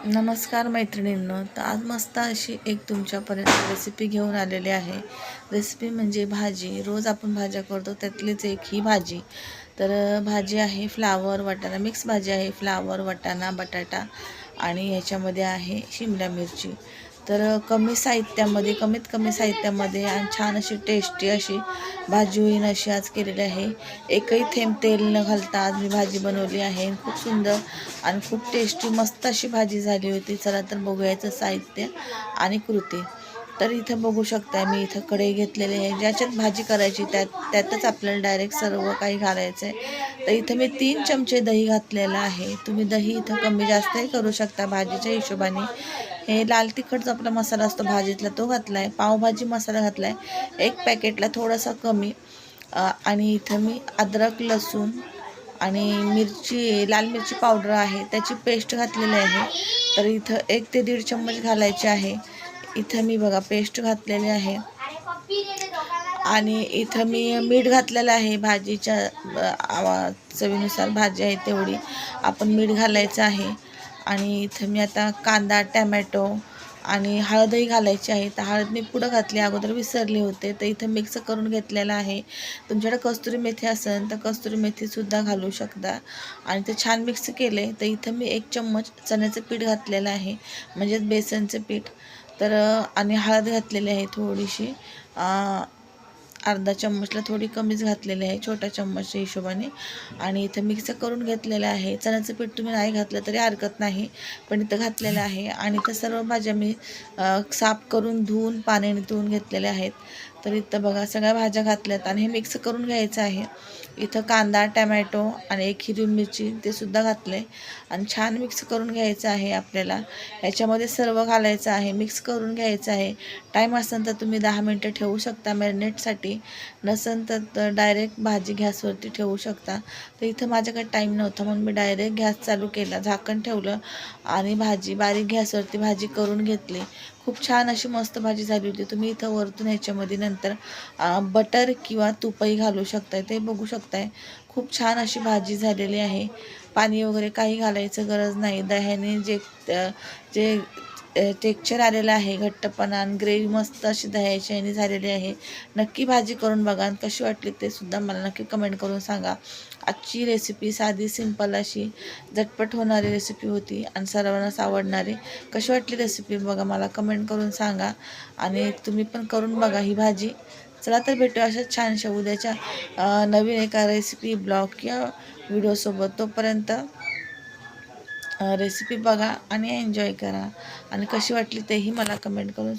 नमस्कार मैत्रिणींनो, तर आज मस्त अशी एक तुमच्यापर्यंत रेसिपी घेऊन आलेली आहे। रेसिपी म्हणजे भाजी। रोज आपण भाज्या करतो त्यातलीच एक ही भाजी। तर भाजी आहे फ्लावर वाटाणा मिक्स भाजी आहे, फ्लावर वाटाणा बटाटा आणि ह्याच्यामध्ये आहे शिमला मिरची। तर कमीत कमी साहित्यामध्ये आणि छान अशी टेस्टी अशी भाजी होईल अशी आज केलेली आहे। एकही थेंब तेल न घालता आज मी भाजी बनवली आहे। खूप सुंदर आणि खूप टेस्टी मस्त अशी भाजी झाली होती। चला तर बघूयाचं साहित्य आणि कृती। तर इथं बघू शकता मी इथं कढई घेतलेली आहे। ज्याच्यात भाजी करायची त्यातच आपल्याला डायरेक्ट सर्व काही घालायचं आहे। तर इथं मी 3 चमचे दही घातलेलं आहे। तुम्ही दही इथं कमी जास्तही करू शकता भाजीच्या हिशोबाने। हे लाल तिखटचा आपला मसाला असतो भाजीतला तो घातला आहे। पावभाजी मसाला घातला आहे एक पॅकेटला थोडासा कमी। आणि इथं मी अद्रक लसूण आणि लाल मिरची पावडर आहे त्याची पेस्ट घातलेली आहे। तर इथं 1 ते 1.5 चम्मच घालायचे आहे। इथं मी बघा पेस्ट घातलेली आहे आणि इथं मी मीठ घातलेलं आहे। भाजीच्या चवीनुसार भाजी आहे तेवढी आपण मीठ घालायचं आहे। आणि इथं मी आता कांदा टॅमॅटो आणि हळदही घालायची आहे। तर हळद मी पुढं घातली, अगोदर विसरले होते। तर इथं मिक्स करून घेतलेलं आहे। तुमच्याकडे कस्तुरी मेथी असेल तर कस्तुरी मेथीसुद्धा घालू शकता। आणि ते छान मिक्स केले। तर इथं मी 1 चम्मच चण्याचं पीठ घातलेलं आहे, म्हणजेच बेसनचं पीठ। तर आणि हळद घातलेली आहे थोडीशी, अर्धा चम्मचला थोडी कमीच घातलेली आहे छोट्या चम्मचच्या हिशोबाने। आणि इथं मिक्स करून घेतलेलं आहे। चण्याचं पीठ तुम्ही नाही घातलं तरी हरकत नाही, पण इथं घातलेलं आहे। आणि इथं सर्व भाज्या मी साफ करून धुवून पाण्याने धुवून घेतलेल्या आहेत। तर इथं बघा सगळ्या भाज्या घातल्यात आणि हे मिक्स करून घ्यायचं आहे। इथं कांदा टॅमॅटो आणि 1 हिरवी मिरची ते सुद्धा घातले आणि छान मिक्स करून घ्यायचं आहे। आपल्याला ह्याच्यामध्ये सर्व घालायचं आहे, मिक्स करून घ्यायचं आहे। टाईम असेल तर तुम्ही 10 मिनटं ठेवू शकता मॅरिनेटसाठी, नसेल तर डायरेक्ट भाजी गॅसवरती ठेवू शकता। तर इथं माझ्याकडे टाईम नव्हता म्हणून मी डायरेक्ट गॅस चालू केला, झाकण ठेवलं आणि भाजी बारीक गॅसवरती भाजी करून घेतली। खूप छान अशी मस्त भाजी झाली होती। तुम्ही इथं वरतून ह्याच्यामध्ये नंतर बटर किंवा तूपही घालू शकताय, ते बघू शकताय। खूप छान अशी भाजी झालेली आहे। पाणी वगैरे काही घालायचं गरज नाही। दह्याने जे टेक्स्चर आलेलं आहे, घट्टपणा आणि ग्रेव्ही मस्त अशी दह्याची याने झालेली आहे। नक्की भाजी करून बघा आणि कशी वाटली ते सुद्धा मला नक्की कमेंट करून सांगा। आजची रेसिपी साधी सिंपल अशी झटपट होणारी रेसिपी होती आणि सर्वांनाच आवडणारी। कशी वाटली रेसिपी बघा मला कमेंट करून सांगा आणि तुम्ही पण करून बघा ही भाजी। चला तर भेटू अशा छानशा उद्याच्या नवीन एका रेसिपी ब्लॉग किंवा व्हिडिओसोबत। तोपर्यंत रेसिपी बघा आणि एन्जॉय करा आणि कशी वाटली तेही मला कमेंट करून